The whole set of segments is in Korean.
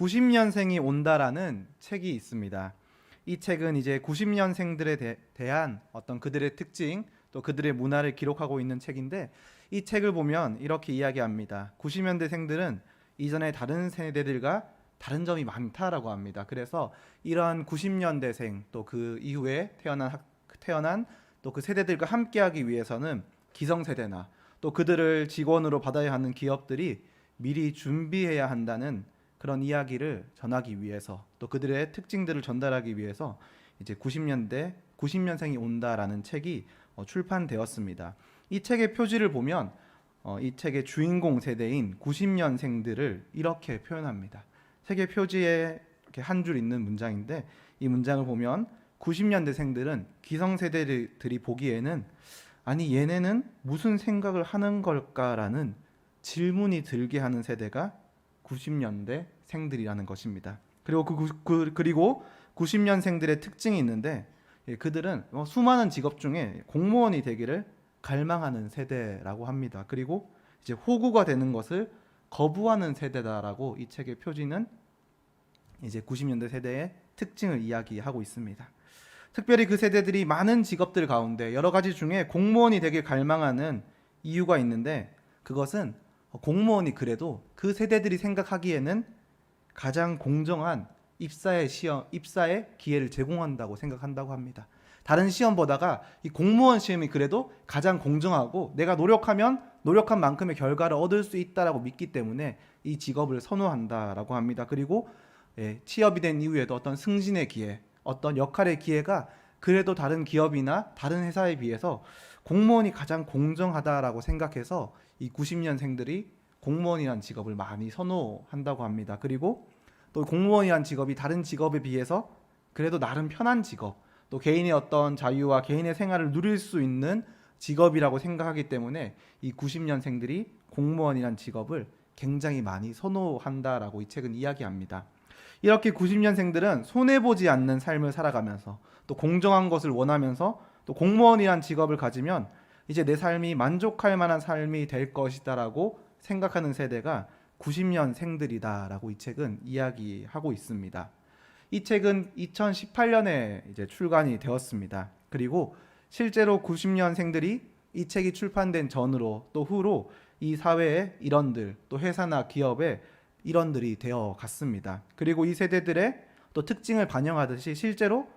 90년생이 온다라는 책이 있습니다. 이 책은 이제 90년생들에 대한 어떤 그들의 특징 또 그들의 문화를 기록하고 있는 책인데, 이 책을 보면 이렇게 이야기합니다. 90년대생들은 이전의 다른 세대들과 다른 점이 많다라고 합니다. 그래서 이러한 90년대생 또 그 이후에 태어난 또 그 세대들과 함께하기 위해서는 기성세대나 또 그들을 직원으로 받아야 하는 기업들이 미리 준비해야 한다는 그런 이야기를 전하기 위해서, 또 그들의 특징들을 전달하기 위해서 이제 90년생이 온다라는 책이 출판되었습니다. 이 책의 표지를 보면 이 책의 주인공 세대인 90년생들을 이렇게 표현합니다. 책의 표지에 이렇게 한 줄 있는 문장인데, 이 문장을 보면 90년대생들은 기성세대들이 보기에는 아니 얘네는 무슨 생각을 하는 걸까라는 질문이 들게 하는 세대가 90년대생들이라는 것입니다. 그리고 그리고 90년생들의 특징이 있는데, 그들은 수많은 직업 중에 공무원이 되기를 갈망하는 세대라고 합니다. 그리고 이제 호구가 되는 것을 거부하는 세대다라고 이 책의 표지는 이제 90년대 세대의 특징을 이야기하고 있습니다. 특별히 그 세대들이 많은 직업들 가운데 여러 가지 중에 공무원이 되길 갈망하는 이유가 있는데, 그것은 공무원이 그래도 그 세대들이 생각하기에는 가장 공정한 입사의 기회를 제공한다고 생각한다고 합니다. 다른 시험보다가 이 공무원 시험이 그래도 가장 공정하고 내가 노력하면 노력한 만큼의 결과를 얻을 수 있다라고 믿기 때문에 이 직업을 선호한다라고 합니다. 그리고 취업이 된 이후에도 어떤 승진의 기회, 어떤 역할의 기회가 그래도 다른 기업이나 다른 회사에 비해서 공무원이 가장 공정하다라고 생각해서 이 90년생들이 공무원이라는 직업을 많이 선호한다고 합니다. 그리고 또 공무원이라는 직업이 다른 직업에 비해서 그래도 나름 편한 직업, 또 개인의 어떤 자유와 개인의 생활을 누릴 수 있는 직업이라고 생각하기 때문에 이 90년생들이 공무원이라는 직업을 굉장히 많이 선호한다라고 이 책은 이야기합니다. 이렇게 90년생들은 손해보지 않는 삶을 살아가면서 또 공정한 것을 원하면서 또 공무원이란 직업을 가지면 이제 내 삶이 만족할 만한 삶이 될 것이다라고 생각하는 세대가 90년생들이다라고 이 책은 이야기하고 있습니다. 이 책은 2018년에 이제 출간이 되었습니다. 그리고 실제로 90년생들이 이 책이 출판된 전으로 또 후로 이 사회의 일원들, 또 회사나 기업의 일원들이 되어 갔습니다. 그리고 이 세대들의 또 특징을 반영하듯이 실제로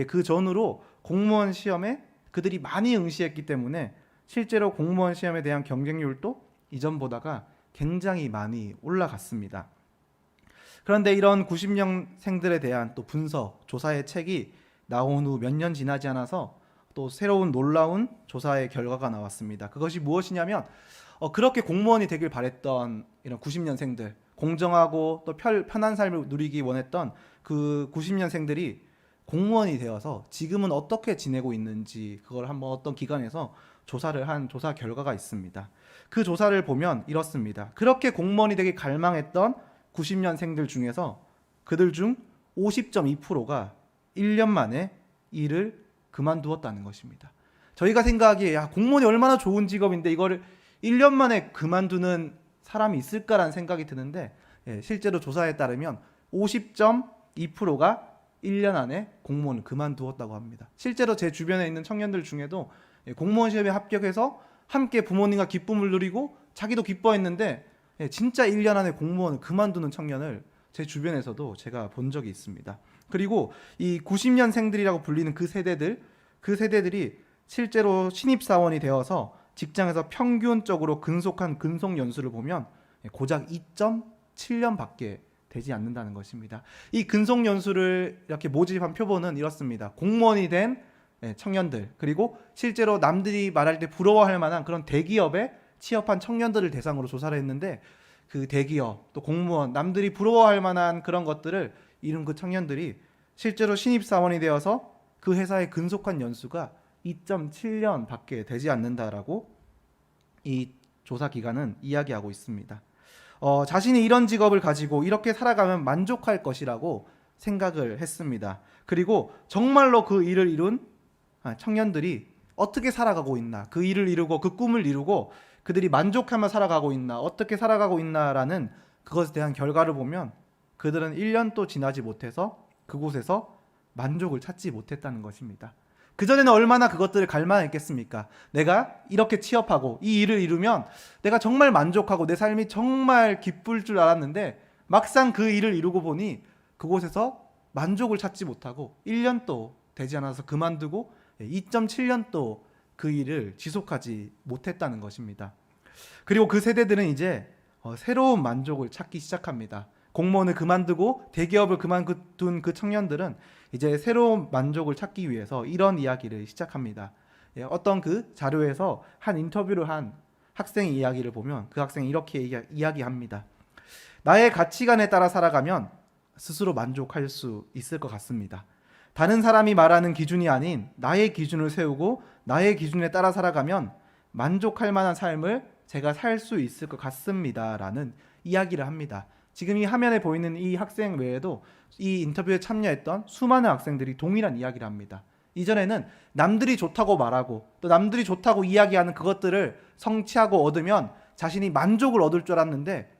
그 전후로 공무원 시험에 그들이 많이 응시했기 때문에 실제로 공무원 시험에 대한 경쟁률도 이전보다가 굉장히 많이 올라갔습니다. 그런데 이런 90년생들에 대한 또 분석, 조사의 책이 나온 후 몇 년 지나지 않아서 또 새로운 놀라운 조사의 결과가 나왔습니다. 그것이 무엇이냐면 그렇게 공무원이 되길 바랬던 이런 90년생들, 공정하고 또 편한 삶을 누리기 원했던 그 90년생들이 공무원이 되어서 지금은 어떻게 지내고 있는지, 그걸 한번 어떤 기관에서 조사를 한 조사 결과가 있습니다. 그 조사를 보면 이렇습니다. 그렇게 공무원이 되길 갈망했던 90년생들 중에서 그들 중 50.2%가 1년 만에 일을 그만두었다는 것입니다. 저희가 생각하기에 공무원이 얼마나 좋은 직업인데 이거를 1년 만에 그만두는 사람이 있을까라는 생각이 드는데, 실제로 조사에 따르면 50.2%가 1년 안에 공무원을 그만두었다고 합니다. 실제로 제 주변에 있는 청년들 중에도 공무원 시험에 합격해서 함께 부모님과 기쁨을 누리고 자기도 기뻐했는데 진짜 1년 안에 공무원을 그만두는 청년을 제 주변에서도 제가 본 적이 있습니다. 그리고 이 90년생들이라고 불리는 그 세대들이 실제로 신입사원이 되어서 직장에서 평균적으로 근속한 근속 연수를 보면 고작 2.7년밖에 되지 않는다는 것입니다. 이 근속 연수를 이렇게 모집한 표본은 이렇습니다. 공무원이 된 청년들, 그리고 실제로 남들이 말할 때 부러워할 만한 그런 대기업에 취업한 청년들을 대상으로 조사를 했는데, 그 대기업 또 공무원, 남들이 부러워할 만한 그런 것들을 이룬 그 청년들이 실제로 신입사원이 되어서 그 회사에 근속한 연수가 2.7년밖에 되지 않는다라고 이 조사 기관은 이야기하고 있습니다. 자신이 이런 직업을 가지고 이렇게 살아가면 만족할 것이라고 생각을 했습니다. 그리고 정말로 그 일을 이룬 청년들이 어떻게 살아가고 있나, 그 일을 이루고 그 꿈을 이루고 그들이 만족하며 살아가고 있나, 어떻게 살아가고 있나라는 그것에 대한 결과를 보면 그들은 1년도 지나지 못해서 그곳에서 만족을 찾지 못했다는 것입니다. 그전에는 얼마나 그것들을 갈망했겠습니까? 내가 이렇게 취업하고 이 일을 이루면 내가 정말 만족하고 내 삶이 정말 기쁠 줄 알았는데 막상 그 일을 이루고 보니 그곳에서 만족을 찾지 못하고 1년도 되지 않아서 그만두고 2.7년도 그 일을 지속하지 못했다는 것입니다. 그리고 그 세대들은 이제 새로운 만족을 찾기 시작합니다. 공무원을 그만두고 대기업을 그만둔 그 청년들은 이제 새로운 만족을 찾기 위해서 이런 이야기를 시작합니다. 어떤 그 자료에서 한 인터뷰를 한 학생의 이야기를 보면 그 학생이 이렇게 이야기합니다. 나의 가치관에 따라 살아가면 스스로 만족할 수 있을 것 같습니다. 다른 사람이 말하는 기준이 아닌 나의 기준을 세우고 나의 기준에 따라 살아가면 만족할 만한 삶을 제가 살 수 있을 것 같습니다. 라는 이야기를 합니다. 지금 이 화면에 보이는 이 학생 외에도 이 인터뷰에 참여했던 수많은 학생들이 동일한 이야기를 합니다. 이전에는 남들이 좋다고 말하고 또 남들이 좋다고 이야기하는 그것들을 성취하고 얻으면 자신이 만족을 얻을 줄 알았는데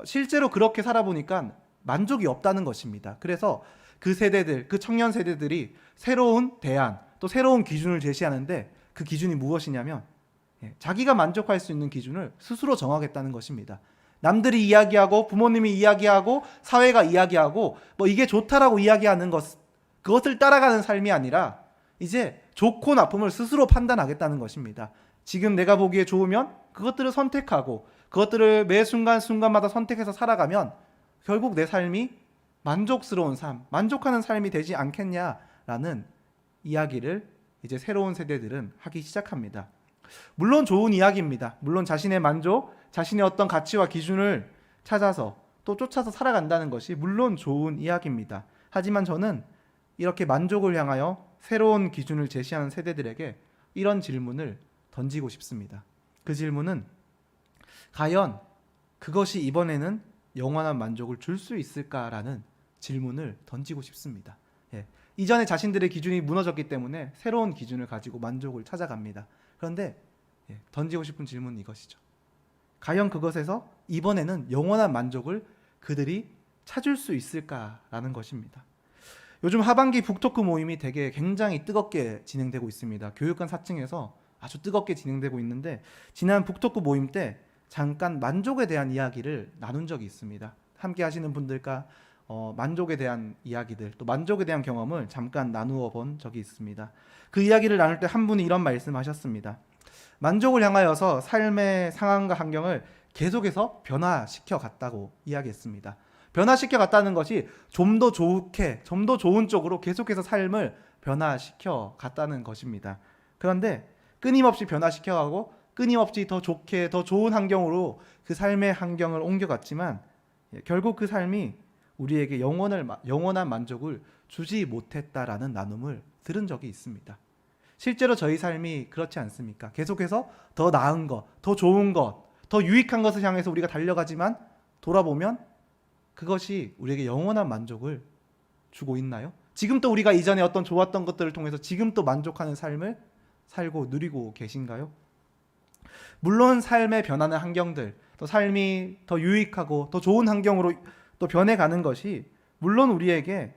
실제로 그렇게 살아보니까 만족이 없다는 것입니다. 그래서 그 세대들, 그 청년 세대들이 새로운 대안, 또 새로운 기준을 제시하는데 그 기준이 무엇이냐면 자기가 만족할 수 있는 기준을 스스로 정하겠다는 것입니다. 남들이 이야기하고 부모님이 이야기하고 사회가 이야기하고 뭐 이게 좋다라고 이야기하는 그것을 따라가는 삶이 아니라 이제 좋고 나쁨을 스스로 판단하겠다는 것입니다. 지금 내가 보기에 좋으면 그것들을 선택하고 그것들을 매 순간순간마다 선택해서 살아가면 결국 내 삶이 만족스러운 삶, 만족하는 삶이 되지 않겠냐라는 이야기를 이제 새로운 세대들은 하기 시작합니다. 물론 좋은 이야기입니다. 물론 자신의 만족, 자신의 어떤 가치와 기준을 찾아서 또 쫓아서 살아간다는 것이 물론 좋은 이야기입니다. 하지만 저는 이렇게 만족을 향하여 새로운 기준을 제시하는 세대들에게 이런 질문을 던지고 싶습니다. 그 질문은 과연 그것이 이번에는 영원한 만족을 줄 수 있을까라는 질문을 던지고 싶습니다. 이전에 자신들의 기준이 무너졌기 때문에 새로운 기준을 가지고 만족을 찾아갑니다. 그런데 던지고 싶은 질문은 이것이죠. 과연 그것에서 이번에는 영원한 만족을 그들이 찾을 수 있을까라는 것입니다. 요즘 하반기 북토크 모임이 굉장히 뜨겁게 진행되고 있습니다. 교육관 4층에서 아주 뜨겁게 진행되고 있는데 지난 북토크 모임 때 잠깐 만족에 대한 이야기를 나눈 적이 있습니다. 함께 하시는 분들과 만족에 대한 이야기들 또 만족에 대한 경험을 잠깐 나누어 본 적이 있습니다. 그 이야기를 나눌 때 한 분이 이런 말씀하셨습니다. 만족을 향하여서 삶의 상황과 환경을 계속해서 변화시켜 갔다고 이야기했습니다. 변화시켜 갔다는 것이 좀 더 좋게, 좀 더 좋은 쪽으로 계속해서 삶을 변화시켜 갔다는 것입니다. 그런데 끊임없이 변화시켜 가고 끊임없이 더 좋게, 더 좋은 환경으로 그 삶의 환경을 옮겨갔지만 결국 그 삶이 우리에게 영원한 만족을 주지 못했다라는 나눔을 들은 적이 있습니다. 실제로 저희 삶이 그렇지 않습니까? 계속해서 더 나은 것, 더 좋은 것, 더 유익한 것을 향해서 우리가 달려가지만 돌아보면 그것이 우리에게 영원한 만족을 주고 있나요? 지금 또 우리가 이전에 어떤 좋았던 것들을 통해서 지금 또 만족하는 삶을 살고 누리고 계신가요? 물론 삶의 변하는 환경들, 또 삶이 더 유익하고 더 좋은 환경으로 또 변해가는 것이 물론 우리에게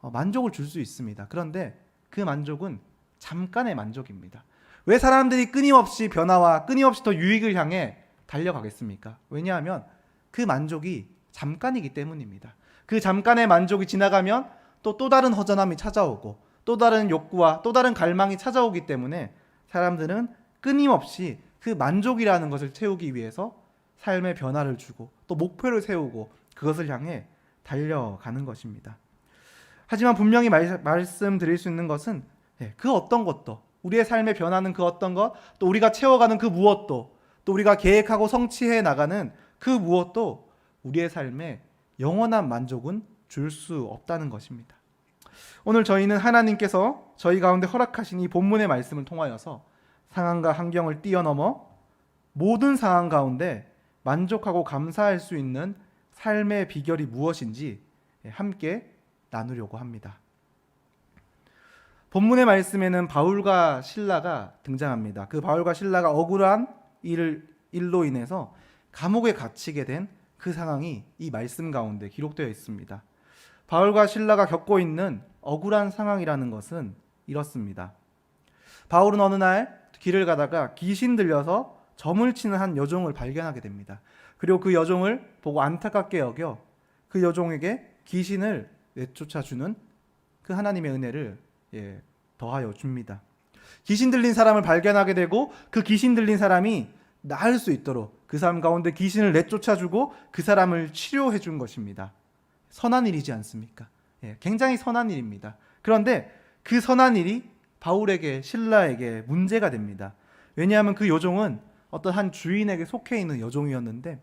만족을 줄 수 있습니다. 그런데 그 만족은 잠깐의 만족입니다. 왜 사람들이 끊임없이 변화와 끊임없이 더 유익을 향해 달려가겠습니까? 왜냐하면 그 만족이 잠깐이기 때문입니다. 그 잠깐의 만족이 지나가면 또 다른 허전함이 찾아오고 또 다른 욕구와 또 다른 갈망이 찾아오기 때문에 사람들은 끊임없이 그 만족이라는 것을 채우기 위해서 삶의 변화를 주고 또 목표를 세우고 그것을 향해 달려가는 것입니다. 하지만 분명히 말씀드릴 수 있는 것은 그 어떤 것도 우리의 삶의 변화는 그 어떤 것, 또 우리가 채워가는 그 무엇도, 또 우리가 계획하고 성취해 나가는 그 무엇도 우리의 삶에 영원한 만족은 줄 수 없다는 것입니다. 오늘 저희는 하나님께서 저희 가운데 허락하신 이 본문의 말씀을 통하여서 상황과 환경을 뛰어넘어 모든 상황 가운데 만족하고 감사할 수 있는 삶의 비결이 무엇인지 함께 나누려고 합니다. 본문의 말씀에는 바울과 실라가 등장합니다. 그 바울과 실라가 억울한 일로 인해서 감옥에 갇히게 된 그 상황이 이 말씀 가운데 기록되어 있습니다. 바울과 신라가 겪고 있는 억울한 상황이라는 것은 이렇습니다. 바울은 어느 날 길을 가다가 귀신 들려서 점을 치는 한 여종을 발견하게 됩니다. 그리고 그 여종을 보고 안타깝게 여겨 그 여종에게 귀신을 내쫓아주는 그 하나님의 은혜를 더하여 줍니다. 귀신 들린 사람을 발견하게 되고 그 귀신 들린 사람이 나을 수 있도록 그 사람 가운데 귀신을 내쫓아주고 그 사람을 치료해 준 것입니다. 선한 일이지 않습니까? 굉장히 선한 일입니다. 그런데 그 선한 일이 바울에게, 신라에게 문제가 됩니다. 왜냐하면 그 여종은 어떤 한 주인에게 속해 있는 여종이었는데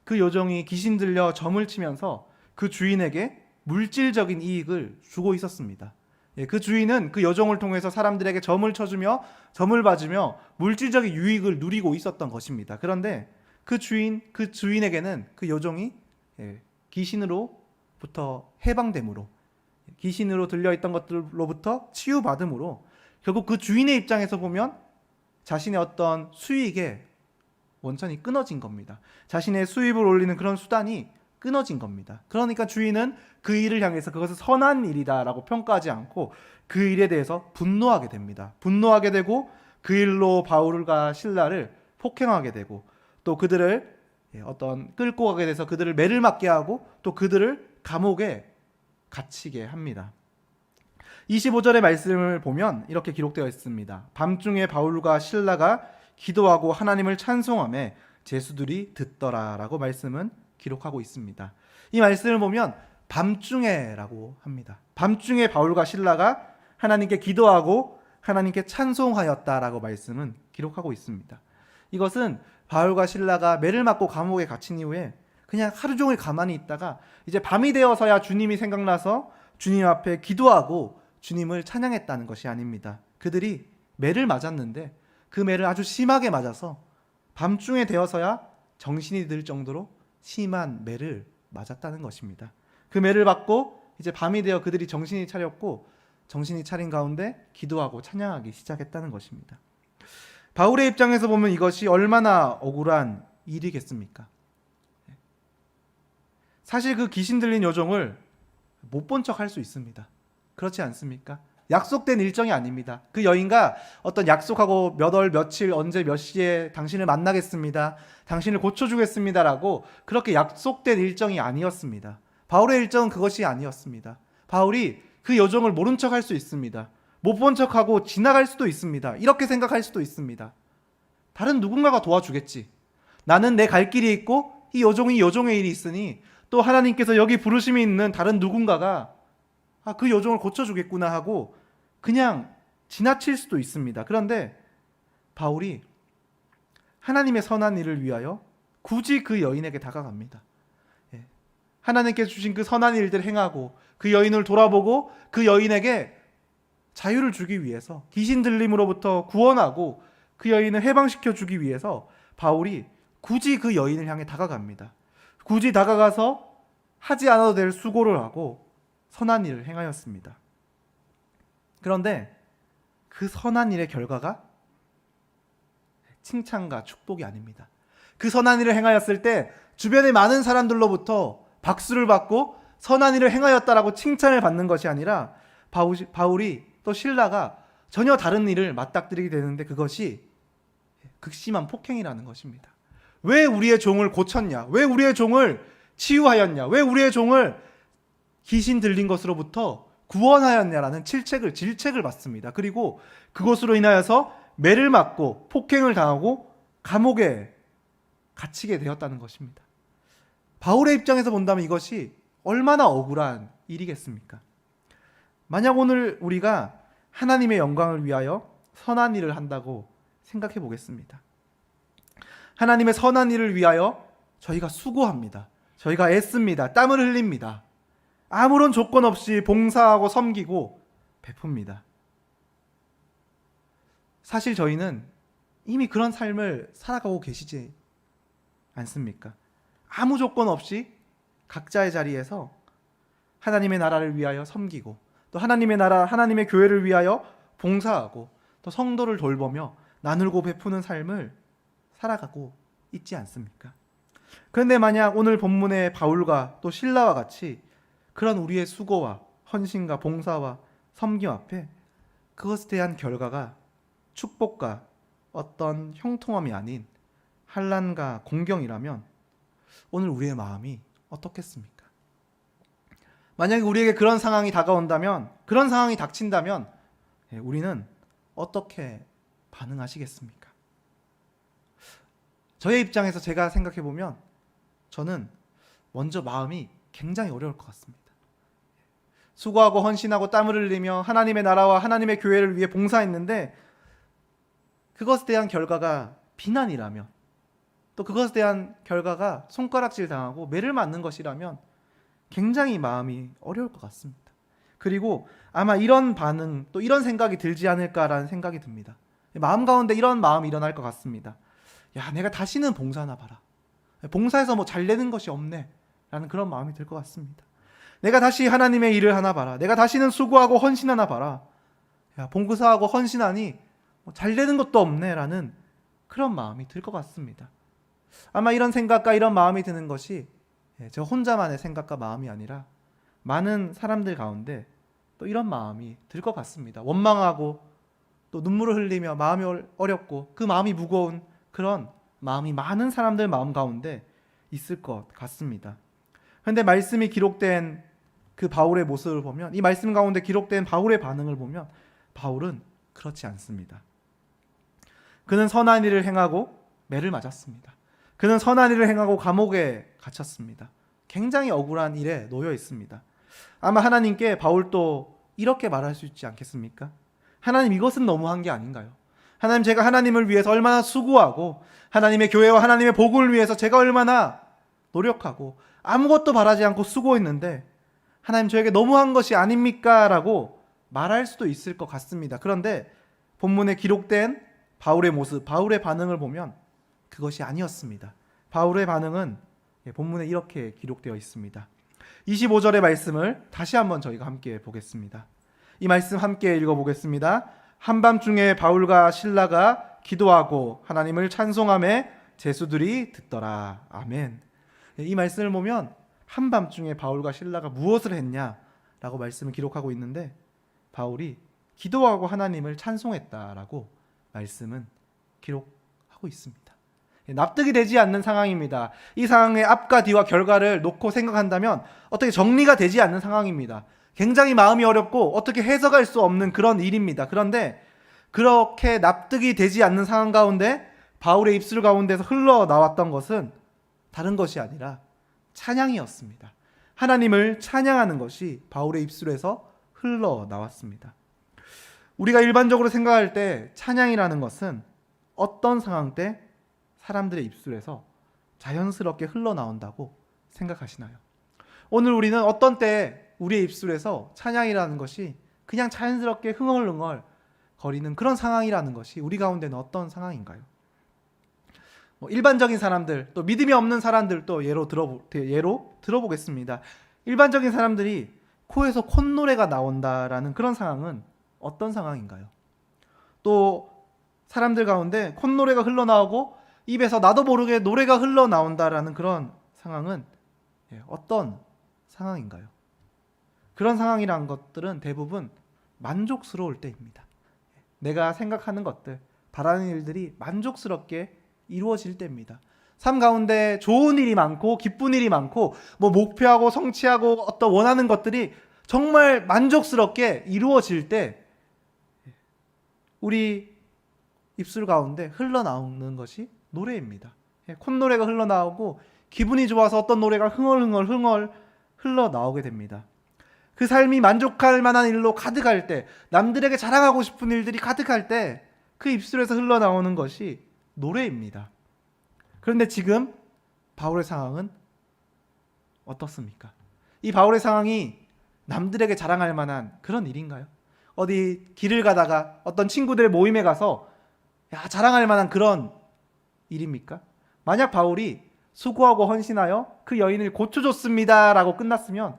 그 여종이 귀신 들려 점을 치면서 그 주인에게 물질적인 이익을 주고 있었습니다. 그 주인은 그 여종을 통해서 사람들에게 점을 쳐주며 점을 봐주며 물질적인 유익을 누리고 있었던 것입니다. 그런데 그 주인에게는 그 여종이 귀신으로부터 해방됨으로, 귀신으로 들려있던 것들로부터 치유받음으로 결국 그 주인의 입장에서 보면 자신의 어떤 수익에 원천이 끊어진 겁니다. 자신의 수입을 올리는 그런 수단이 끊어진 겁니다. 그러니까 주인은 그 일을 향해서 그것을 선한 일이다라고 평가하지 않고 그 일에 대해서 분노하게 됩니다. 분노하게 되고 그 일로 바울과 신라를 폭행하게 되고 또 그들을 어떤 끌고 가게 돼서 그들을 매를 맞게 하고 또 그들을 감옥에 갇히게 합니다. 25절의 말씀을 보면 이렇게 기록되어 있습니다. 밤중에 바울과 신라가 기도하고 하나님을 찬송하며 제수들이 듣더라라고 말씀은 기록하고 있습니다. 이 말씀을 보면 밤중에라고 합니다. 밤중에 바울과 신라가 하나님께 기도하고 하나님께 찬송하였다라고 말씀은 기록하고 있습니다. 이것은 바울과 신라가 매를 맞고 감옥에 갇힌 이후에 그냥 하루 종일 가만히 있다가 이제 밤이 되어서야 주님이 생각나서 주님 앞에 기도하고 주님을 찬양했다는 것이 아닙니다. 그들이 매를 맞았는데 그 매를 아주 심하게 맞아서 밤중에 되어서야 정신이 들 정도로 심한 매를 맞았다는 것입니다. 그 매를 받고 이제 밤이 되어 그들이 정신이 차렸고 정신이 차린 가운데 기도하고 찬양하기 시작했다는 것입니다. 바울의 입장에서 보면 이것이 얼마나 억울한 일이겠습니까? 사실 그 귀신 들린 여종을 못 본 척 할 수 있습니다. 그렇지 않습니까? 약속된 일정이 아닙니다. 그 여인과 어떤 약속하고 몇 월 며칠 언제 몇 시에 당신을 만나겠습니다. 당신을 고쳐주겠습니다라고 그렇게 약속된 일정이 아니었습니다. 바울의 일정은 그것이 아니었습니다. 바울이 그 여종을 모른 척 할 수 있습니다. 못 본 척하고 지나갈 수도 있습니다. 이렇게 생각할 수도 있습니다. 다른 누군가가 도와주겠지. 나는 내 갈 길이 있고 이 여종이 여종의 일이 있으니 또 하나님께서 여기 부르심이 있는 다른 누군가가 그 여종을 고쳐주겠구나 하고 그냥 지나칠 수도 있습니다. 그런데 바울이 하나님의 선한 일을 위하여 굳이 그 여인에게 다가갑니다. 하나님께서 주신 그 선한 일들을 행하고 그 여인을 돌아보고 그 여인에게 자유를 주기 위해서 귀신 들림으로부터 구원하고 그 여인을 해방시켜 주기 위해서 바울이 굳이 그 여인을 향해 다가갑니다. 굳이 다가가서 하지 않아도 될 수고를 하고 선한 일을 행하였습니다. 그런데 그 선한 일의 결과가 칭찬과 축복이 아닙니다. 그 선한 일을 행하였을 때 주변의 많은 사람들로부터 박수를 받고 선한 일을 행하였다라고 칭찬을 받는 것이 아니라 바울이 또 신라가 전혀 다른 일을 맞닥뜨리게 되는데 그것이 극심한 폭행이라는 것입니다. 왜 우리의 종을 고쳤냐? 왜 우리의 종을 치유하였냐? 왜 우리의 종을 귀신 들린 것으로부터 구원하였냐라는 질책을 받습니다. 그리고 그것으로 인하여서 매를 맞고 폭행을 당하고 감옥에 갇히게 되었다는 것입니다. 바울의 입장에서 본다면 이것이 얼마나 억울한 일이겠습니까? 만약 오늘 우리가 하나님의 영광을 위하여 선한 일을 한다고 생각해 보겠습니다. 하나님의 선한 일을 위하여 저희가 수고합니다. 저희가 애씁니다. 땀을 흘립니다. 아무런 조건 없이 봉사하고 섬기고 베풉니다. 사실 저희는 이미 그런 삶을 살아가고 계시지 않습니까? 아무 조건 없이 각자의 자리에서 하나님의 나라를 위하여 섬기고 또 하나님의 나라, 하나님의 교회를 위하여 봉사하고 또 성도를 돌보며 나누고 베푸는 삶을 살아가고 있지 않습니까? 그런데 만약 오늘 본문의 바울과 또 신라와 같이 그런 우리의 수고와 헌신과 봉사와 섬김 앞에 그것에 대한 결과가 축복과 어떤 형통함이 아닌 환난과 공경이라면 오늘 우리의 마음이 어떻겠습니까? 만약에 우리에게 그런 상황이 다가온다면, 그런 상황이 닥친다면 우리는 어떻게 반응하시겠습니까? 저의 입장에서 제가 생각해 보면 저는 먼저 마음이 굉장히 어려울 것 같습니다. 수고하고 헌신하고 땀을 흘리며 하나님의 나라와 하나님의 교회를 위해 봉사했는데 그것에 대한 결과가 비난이라면, 또 그것에 대한 결과가 손가락질 당하고 매를 맞는 것이라면 굉장히 마음이 어려울 것 같습니다. 그리고 아마 이런 반응, 또 이런 생각이 들지 않을까라는 생각이 듭니다. 마음 가운데 이런 마음이 일어날 것 같습니다. 야, 내가 다시는 봉사하나 봐라. 봉사해서 뭐 잘 되는 것이 없네 라는 그런 마음이 들 것 같습니다. 내가 다시 하나님의 일을 하나 봐라. 내가 다시는 수고하고 헌신하나 봐라. 야, 봉사하고 헌신하니 잘 되는 것도 없네 라는 그런 마음이 들 것 같습니다. 아마 이런 생각과 이런 마음이 드는 것이 저 혼자만의 생각과 마음이 아니라 많은 사람들 가운데 또 이런 마음이 들 것 같습니다. 원망하고 또 눈물을 흘리며 마음이 어렵고 그 마음이 무거운 그런 마음이 많은 사람들 마음 가운데 있을 것 같습니다. 그런데 말씀이 기록된 그 바울의 모습을 보면, 이 말씀 가운데 기록된 바울의 반응을 보면 바울은 그렇지 않습니다. 그는 선한 일을 행하고 매를 맞았습니다. 그는 선한 일을 행하고 감옥에 갇혔습니다. 굉장히 억울한 일에 놓여 있습니다. 아마 하나님께 바울도 이렇게 말할 수 있지 않겠습니까? 하나님, 이것은 너무한 게 아닌가요? 하나님, 제가 하나님을 위해서 얼마나 수고하고 하나님의 교회와 하나님의 복음을 위해서 제가 얼마나 노력하고 아무것도 바라지 않고 수고했는데 하나님, 저에게 너무한 것이 아닙니까? 라고 말할 수도 있을 것 같습니다. 그런데 본문에 기록된 바울의 모습, 바울의 반응을 보면 그것이 아니었습니다. 바울의 반응은 본문에 이렇게 기록되어 있습니다. 25절의 말씀을 다시 한번 저희가 함께 보겠습니다. 이 말씀 함께 읽어보겠습니다. 한밤중에 바울과 실라가 기도하고 하나님을 찬송하며 제수들이 듣더라. 아멘. 이 말씀을 보면 한밤중에 바울과 실라가 무엇을 했냐라고 말씀을 기록하고 있는데 바울이 기도하고 하나님을 찬송했다라고 말씀은 기록하고 있습니다. 납득이 되지 않는 상황입니다. 이 상황의 앞과 뒤와 결과를 놓고 생각한다면 어떻게 정리가 되지 않는 상황입니다. 굉장히 마음이 어렵고 어떻게 해석할 수 없는 그런 일입니다. 그런데 그렇게 납득이 되지 않는 상황 가운데 바울의 입술 가운데서 흘러나왔던 것은 다른 것이 아니라 찬양이었습니다. 하나님을 찬양하는 것이 바울의 입술에서 흘러나왔습니다. 우리가 일반적으로 생각할 때 찬양이라는 것은 어떤 상황 때 사람들의 입술에서 자연스럽게 흘러나온다고 생각하시나요? 오늘 우리는 어떤 때 우리의 입술에서 찬양이라는 것이 그냥 자연스럽게 흥얼흥얼 거리는 그런 상황이라는 것이 우리 가운데는 어떤 상황인가요? 일반적인 사람들, 또 믿음이 없는 사람들 또 예로 들어보겠습니다. 일반적인 사람들이 코에서 콧노래가 나온다라는 그런 상황은 어떤 상황인가요? 또 사람들 가운데 콧노래가 흘러나오고 입에서 나도 모르게 노래가 흘러나온다라는 그런 상황은 어떤 상황인가요? 그런 상황이란 것들은 대부분 만족스러울 때입니다. 내가 생각하는 것들, 바라는 일들이 만족스럽게 이루어질 때입니다. 삶 가운데 좋은 일이 많고 기쁜 일이 많고 목표하고 성취하고 어떤 원하는 것들이 정말 만족스럽게 이루어질 때 우리 입술 가운데 흘러나오는 것이 노래입니다. 콧노래가 흘러나오고 기분이 좋아서 어떤 노래가 흥얼 흘러나오게 됩니다. 그 삶이 만족할 만한 일로 가득할 때, 남들에게 자랑하고 싶은 일들이 가득할 때 그 입술에서 흘러나오는 것이 노래입니다. 그런데 지금 바울의 상황은 어떻습니까? 이 바울의 상황이 남들에게 자랑할 만한 그런 일인가요? 어디 길을 가다가 어떤 친구들의 모임에 가서 자랑할 만한 그런 일입니까? 만약 바울이 수고하고 헌신하여 그 여인을 고쳐줬습니다 라고 끝났으면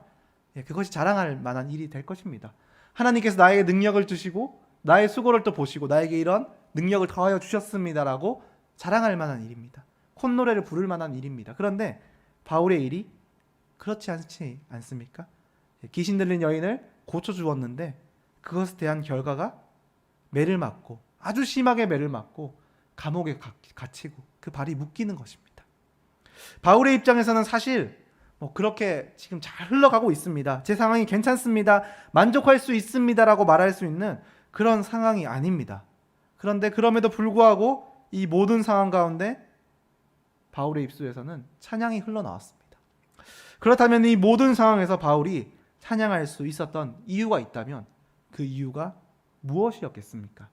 그것이 자랑할 만한 일이 될 것입니다. 하나님께서 나에게 능력을 주시고 나의 수고를 또 보시고 나에게 이런 능력을 더하여 주셨습니다라고 자랑할 만한 일입니다. 콧노래를 부를 만한 일입니다. 그런데 바울의 일이 그렇지 않지 않습니까? 귀신 들린 여인을 고쳐주었는데 그것에 대한 결과가 매를 맞고 아주 심하게 매를 맞고 감옥에 갇히고 그 발이 묶이는 것입니다. 바울의 입장에서는 사실 그렇게 지금 잘 흘러가고 있습니다. 제 상황이 괜찮습니다. 만족할 수 있습니다라고 말할 수 있는 그런 상황이 아닙니다. 그런데 그럼에도 불구하고 이 모든 상황 가운데 바울의 입술에서는 찬양이 흘러나왔습니다. 그렇다면 이 모든 상황에서 바울이 찬양할 수 있었던 이유가 있다면 그 이유가 무엇이었겠습니까?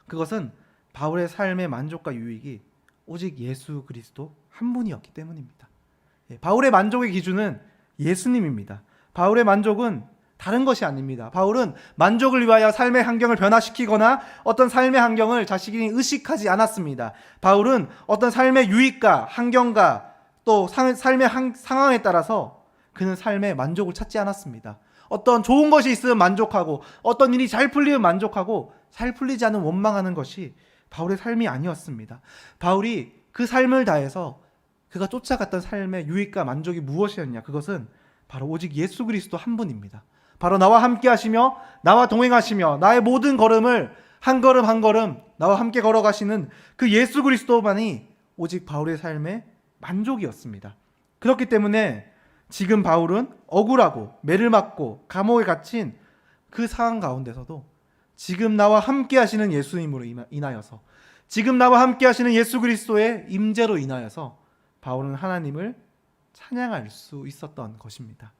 그것은 바울의 삶의 만족과 유익이 오직 예수 그리스도 한 분이었기 때문입니다. 바울의 만족의 기준은 예수님입니다. 바울의 만족은 다른 것이 아닙니다. 바울은 만족을 위하여 삶의 환경을 변화시키거나 어떤 삶의 환경을 자신이 의식하지 않았습니다. 바울은 어떤 삶의 유익과 환경과 또 삶의 상황에 따라서 그는 삶의 만족을 찾지 않았습니다. 어떤 좋은 것이 있으면 만족하고 어떤 일이 잘 풀리면 만족하고 잘 풀리지 않으면 원망하는 것이 바울의 삶이 아니었습니다. 바울이 그 삶을 다해서 그가 쫓아갔던 삶의 유익과 만족이 무엇이었냐? 그것은 바로 오직 예수 그리스도 한 분입니다. 바로 나와 함께 하시며 나와 동행하시며 나의 모든 걸음을 한 걸음 한 걸음 나와 함께 걸어가시는 그 예수 그리스도만이 오직 바울의 삶의 만족이었습니다. 그렇기 때문에 지금 바울은 억울하고 매를 맞고 감옥에 갇힌 그 상황 가운데서도 지금 나와 함께 하시는 예수님으로 인하여서 지금 나와 함께 하시는 예수 그리스도의 임재로 인하여서 바울은 하나님을 찬양할 수 있었던 것입니다.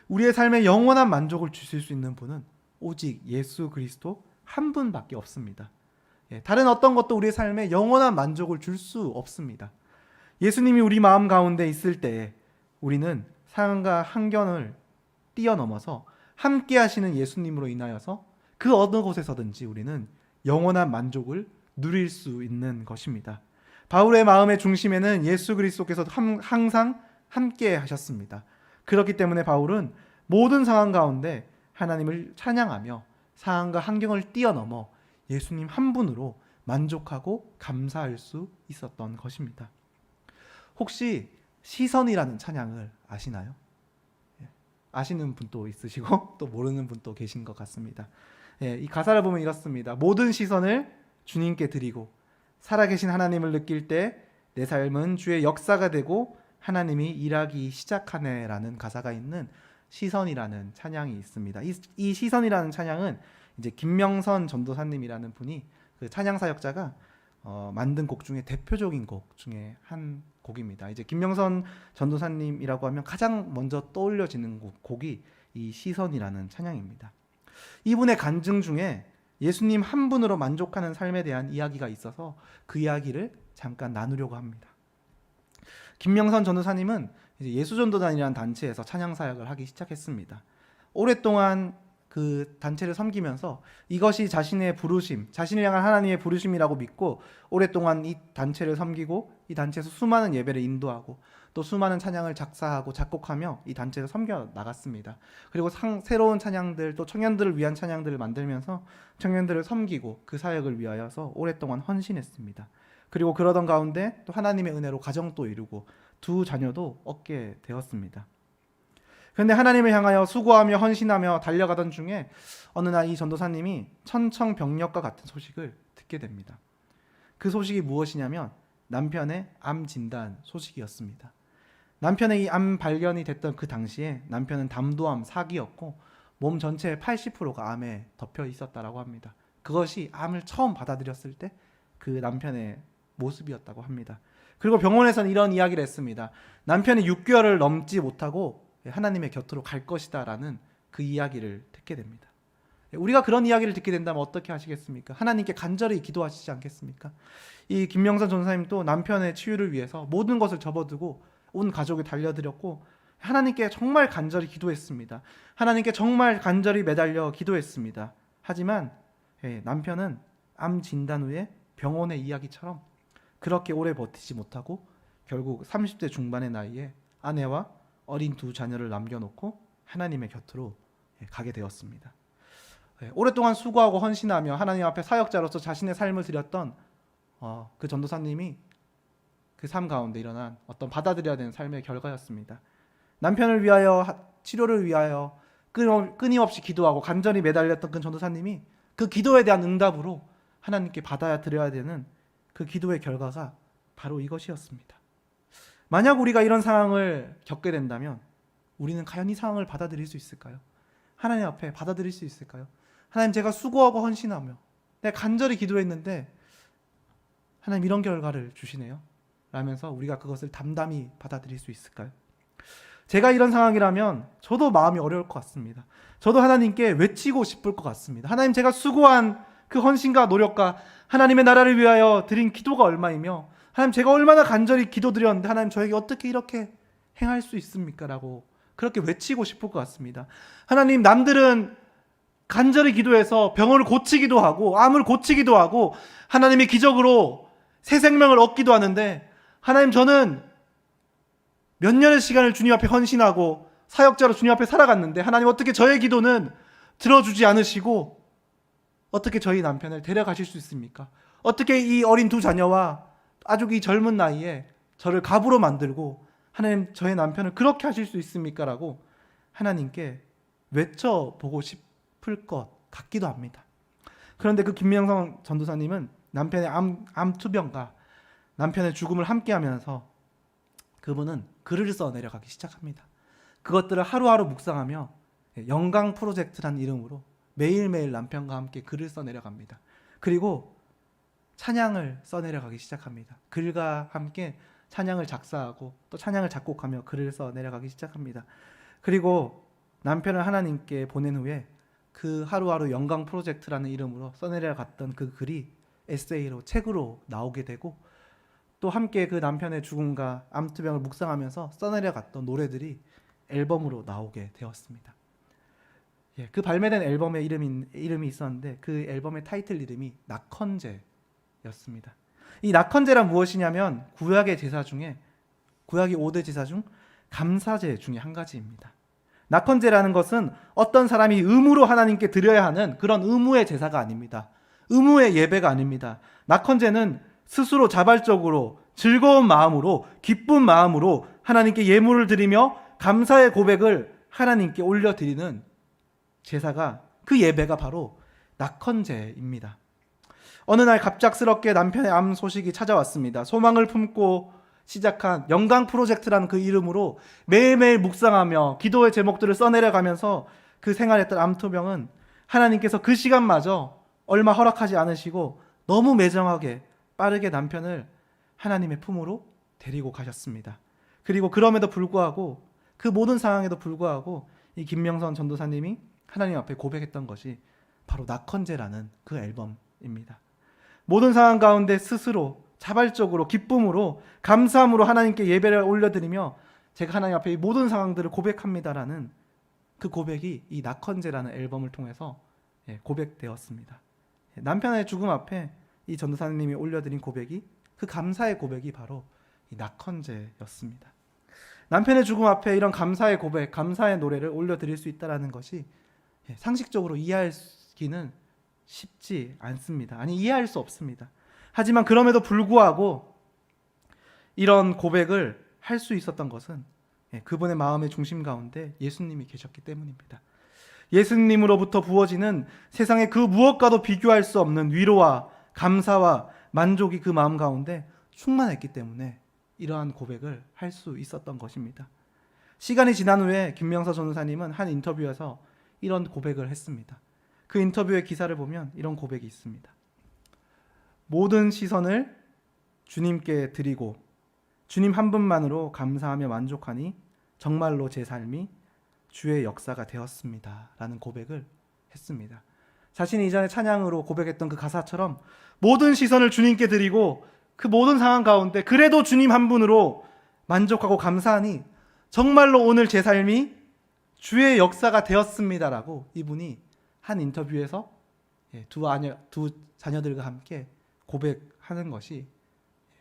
우리의 삶에 영원한 만족을 주실 수 있는 분은 오직 예수 그리스도 한 분밖에 없습니다. 다른 어떤 것도 우리의 삶에 영원한 만족을 줄 수 없습니다. 예수님이 우리 마음 가운데 있을 때에 우리는 상황과 환경을 뛰어넘어서 함께 하시는 예수님으로 인하여서 그 어느 곳에서든지 우리는 영원한 만족을 누릴 수 있는 것입니다. 바울의 마음의 중심에는 예수 그리스도께서 항상 함께 하셨습니다. 그렇기 때문에 바울은 모든 상황 가운데 하나님을 찬양하며 상황과 환경을 뛰어넘어 예수님 한 분으로 만족하고 감사할 수 있었던 것입니다. 혹시 시선이라는 찬양을 아시나요? 아시는 분도 있으시고 또 모르는 분도 계신 것 같습니다. 이 가사를 보면 이렇습니다. 모든 시선을 주님께 드리고 살아계신 하나님을 느낄 때 내 삶은 주의 역사가 되고 하나님이 일하기 시작하네라는 가사가 있는 시선이라는 찬양이 있습니다. 이 시선이라는 찬양은 이제 김명선 전도사님이라는 분이 그 찬양 사역자가 만든 곡 중에 대표적인 곡 중에 한 곡입니다. 이제 김명선 전도사님이라고 하면 가장 먼저 떠올려지는 곡이 이 시선이라는 찬양입니다. 이분의 간증 중에 예수님 한 분으로 만족하는 삶에 대한 이야기가 있어서 그 이야기를 잠깐 나누려고 합니다. 김명선 전도사님은 이제 예수전도단이라는 단체에서 찬양 사역을 하기 시작했습니다. 오랫동안 그 단체를 섬기면서 이것이 자신의 부르심, 자신을 향한 하나님의 부르심이라고 믿고 오랫동안 이 단체를 섬기고 이 단체에서 수많은 예배를 인도하고 또 수많은 찬양을 작사하고 작곡하며 이 단체를 섬겨 나갔습니다. 그리고 새로운 찬양들 또 청년들을 위한 찬양들을 만들면서 청년들을 섬기고 그 사역을 위하여서 오랫동안 헌신했습니다. 그리고 그러던 가운데 또 하나님의 은혜로 가정도 이루고 두 자녀도 얻게 되었습니다. 그런데 하나님을 향하여 수고하며 헌신하며 달려가던 중에 어느 날 이 전도사님이 천청병력과 같은 소식을 듣게 됩니다. 그 소식이 무엇이냐면 남편의 암 진단 소식이었습니다. 남편의 이 암 발견이 됐던 그 당시에 남편은 담도암 4기였고 몸 전체의 80%가 암에 덮여 있었다라고 합니다. 그것이 암을 처음 받아들였을 때 그 남편의 모습이었다고 합니다. 그리고 병원에서는 이런 이야기를 했습니다. 남편이 6개월을 넘지 못하고 하나님의 곁으로 갈 것이다 라는 그 이야기를 듣게 됩니다. 우리가 그런 이야기를 듣게 된다면 어떻게 하시겠습니까? 하나님께 간절히 기도하시지 않겠습니까? 이 김명선 전사님도 남편의 치유를 위해서 모든 것을 접어두고 온 가족이 달려들었고 하나님께 정말 간절히 기도했습니다. 하나님께 정말 간절히 매달려 기도했습니다. 하지만 남편은 암 진단 후에 병원의 이야기처럼 그렇게 오래 버티지 못하고 결국 30대 중반의 나이에 아내와 어린 두 자녀를 남겨놓고 하나님의 곁으로 가게 되었습니다. 오랫동안 수고하고 헌신하며 하나님 앞에 사역자로서 자신의 삶을 드렸던 그 전도사님이 그 삶 가운데 일어난 어떤 받아들여야 되는 삶의 결과였습니다. 남편을 위하여 치료를 위하여 끊임없이 기도하고 간절히 매달렸던 그 전도사님이 그 기도에 대한 응답으로 하나님께 받아들여야 되는 그 기도의 결과가 바로 이것이었습니다. 만약 우리가 이런 상황을 겪게 된다면 우리는 과연 이 상황을 받아들일 수 있을까요? 하나님 앞에 받아들일 수 있을까요? 하나님, 제가 수고하고 헌신하며 내가 간절히 기도했는데 하나님 이런 결과를 주시네요 라면서 우리가 그것을 담담히 받아들일 수 있을까요? 제가 이런 상황이라면 저도 마음이 어려울 것 같습니다. 저도 하나님께 외치고 싶을 것 같습니다. 하나님, 제가 수고한 그 헌신과 노력과 하나님의 나라를 위하여 드린 기도가 얼마이며 하나님, 제가 얼마나 간절히 기도드렸는데 하나님, 저에게 어떻게 이렇게 행할 수 있습니까? 라고 그렇게 외치고 싶을 것 같습니다. 하나님, 남들은 간절히 기도해서 병을 고치기도 하고 암을 고치기도 하고 하나님의 기적으로 새 생명을 얻기도 하는데 하나님, 저는 몇 년의 시간을 주님 앞에 헌신하고 사역자로 주님 앞에 살아갔는데 하나님, 어떻게 저의 기도는 들어주지 않으시고 어떻게 저희 남편을 데려가실 수 있습니까? 어떻게 이 어린 두 자녀와 아주 이 젊은 나이에 저를 갑으로 만들고 하나님, 저의 남편을 그렇게 하실 수 있습니까? 라고 하나님께 외쳐보고 싶을 것 같기도 합니다. 그런데 그 김명성 전도사님은 남편의 암 투병과 남편의 죽음을 함께 하면서 그분은 글을 써 내려가기 시작합니다. 그것들을 하루하루 묵상하며 영광 프로젝트라는 이름으로 매일매일 남편과 함께 글을 써 내려갑니다. 그리고 찬양을 써 내려가기 시작합니다. 글과 함께 찬양을 작사하고 또 찬양을 작곡하며 글을 써 내려가기 시작합니다. 그리고 남편을 하나님께 보낸 후에 그 하루하루 영광 프로젝트라는 이름으로 써 내려갔던 그 글이 에세이로, 책으로 나오게 되고 또 함께 그 남편의 죽음과 암투병을 묵상하면서 써내려갔던 노래들이 앨범으로 나오게 되었습니다. 그 발매된 앨범의 이름이 있었는데 그 앨범의 타이틀 이름이 낙헌제였습니다. 이 낙헌제란 무엇이냐면 구약의 5대 제사 중 감사제 중에 한 가지입니다. 낙헌제라는 것은 어떤 사람이 의무로 하나님께 드려야 하는 그런 의무의 제사가 아닙니다. 의무의 예배가 아닙니다. 낙헌제는 스스로 자발적으로 즐거운 마음으로 기쁜 마음으로 하나님께 예물을 드리며 감사의 고백을 하나님께 올려드리는 제사가, 그 예배가 바로 낙헌제입니다. 어느 날 갑작스럽게 남편의 암 소식이 찾아왔습니다. 소망을 품고 시작한 영광 프로젝트라는 그 이름으로 매일매일 묵상하며 기도의 제목들을 써내려가면서 그 생활했던 암투병은 하나님께서 그 시간마저 얼마 허락하지 않으시고 너무 매정하게 빠르게 남편을 하나님의 품으로 데리고 가셨습니다. 그리고 그럼에도 불구하고, 그 모든 상황에도 불구하고 이 김명선 전도사님이 하나님 앞에 고백했던 것이 바로 낙헌제라는 그 앨범입니다. 모든 상황 가운데 스스로 자발적으로 기쁨으로 감사함으로 하나님께 예배를 올려드리며 제가 하나님 앞에 이 모든 상황들을 고백합니다라는 그 고백이 이 낙헌제라는 앨범을 통해서 고백되었습니다. 남편의 죽음 앞에 이 전도사님이 올려드린 고백이, 그 감사의 고백이 바로 이 낙헌제였습니다. 남편의 죽음 앞에 이런 감사의 고백, 감사의 노래를 올려드릴 수 있다는 것이 상식적으로 이해하기는 쉽지 않습니다. 아니, 이해할 수 없습니다. 하지만 그럼에도 불구하고 이런 고백을 할 수 있었던 것은 그분의 마음의 중심 가운데 예수님이 계셨기 때문입니다. 예수님으로부터 부어지는 세상의 그 무엇과도 비교할 수 없는 위로와 감사와 만족이 그 마음 가운데 충만했기 때문에 이러한 고백을 할 수 있었던 것입니다. 시간이 지난 후에 김명서 전도사님은 한 인터뷰에서 이런 고백을 했습니다. 그 인터뷰의 기사를 보면 이런 고백이 있습니다. 모든 시선을 주님께 드리고 주님 한 분만으로 감사하며 만족하니 정말로 제 삶이 주의 역사가 되었습니다 라는 고백을 했습니다. 자신이 이전에 찬양으로 고백했던 그 가사처럼 모든 시선을 주님께 드리고 그 모든 상황 가운데 그래도 주님 한 분으로 만족하고 감사하니 정말로 오늘 제 삶이 주의 역사가 되었습니다라고 이분이 한 인터뷰에서 두 자녀들과 함께 고백하는 것이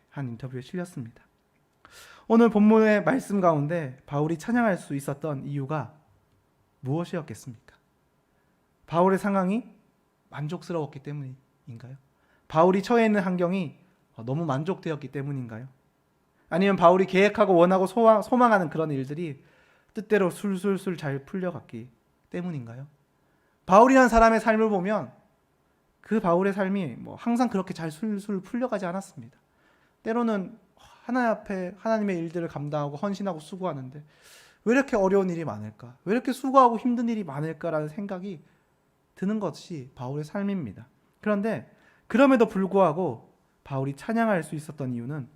한 인터뷰에 실렸습니다. 오늘 본문의 말씀 가운데 바울이 찬양할 수 있었던 이유가 무엇이었겠습니까? 바울의 상황이 만족스러웠기 때문인가요? 바울이 처해 있는 환경이 너무 만족되었기 때문인가요? 아니면 바울이 계획하고 원하고 소망하는 그런 일들이 뜻대로 술술술 잘 풀려갔기 때문인가요? 바울이라는 사람의 삶을 보면 그 바울의 삶이 뭐 항상 그렇게 잘 술술 풀려가지 않았습니다. 때로는 하나님 앞에 하나님의 일들을 감당하고 헌신하고 수고하는데 왜 이렇게 어려운 일이 많을까? 왜 이렇게 수고하고 힘든 일이 많을까라는 생각이 드는 것이 바울의 삶입니다. 그런데 그럼에도 불구하고 바울이 찬양할 수 있었던 이유는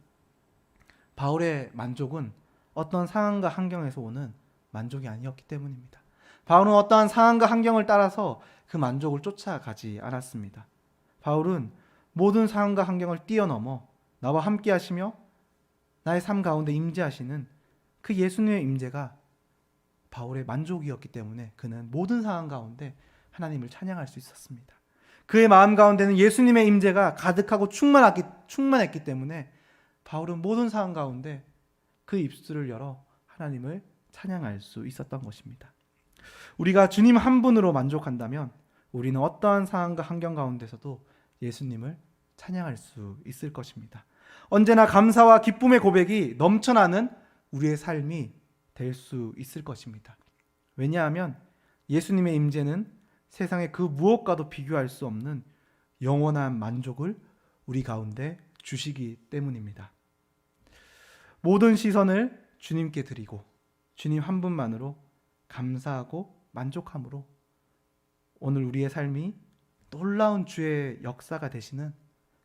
바울의 만족은 어떤 상황과 환경에서 오는 만족이 아니었기 때문입니다. 바울은 어떠한 상황과 환경을 따라서 그 만족을 쫓아가지 않았습니다. 바울은 모든 상황과 환경을 뛰어넘어 나와 함께 하시며 나의 삶 가운데 임재하시는 그 예수님의 임재가 바울의 만족이었기 때문에 그는 모든 상황 가운데 하나님을 찬양할 수 있었습니다. 그의 마음 가운데는 예수님의 임재가 가득하고 충만했기 때문에 바울은 모든 상황 가운데 그 입술을 열어 하나님을 찬양할 수 있었던 것입니다. 우리가 주님 한 분으로 만족한다면 우리는 어떠한 상황과 환경 가운데서도 예수님을 찬양할 수 있을 것입니다. 언제나 감사와 기쁨의 고백이 넘쳐나는 우리의 삶이 될 수 있을 것입니다. 왜냐하면 예수님의 임재는 세상의 그 무엇과도 비교할 수 없는 영원한 만족을 우리 가운데 주시기 때문입니다. 모든 시선을 주님께 드리고 주님 한 분만으로 감사하고 만족함으로 오늘 우리의 삶이 놀라운 주의 역사가 되시는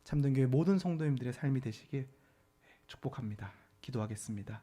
참된교회 모든 성도님들의 삶이 되시길 축복합니다. 기도하겠습니다.